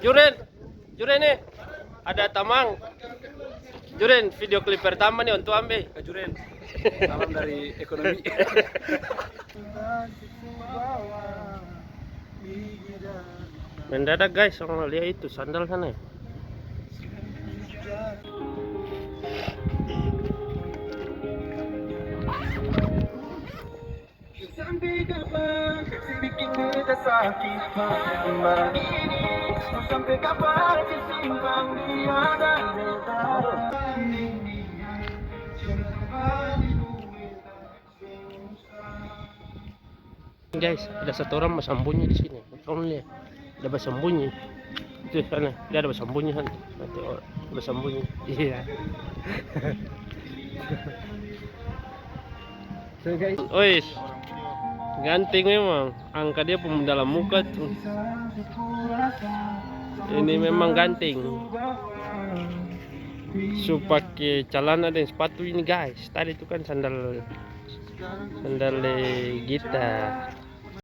Juren, Juren nih. Ada Tamang. Juren, video klip pertama nih untuk ambil. Kak Juren, salam dari ekonomi. Mendadak guys, orang lihat itu sandal sana. Sampai kapan bikin kita sakit hati ini? Sampai kapan simpan dia dan Guys, ada satu orang bersembunyi di sini. Tolong lihat, ada bersembunyi. Itu sana, dia ada bersembunyi sana. Nanti orang bersembunyi. Iya. So guys, ois, ganting memang. Angka dia pun dalam muka tuh. Ini memang ganting. So pakai celana dan sepatu ini guys. Tadi itu kan sandal Gita.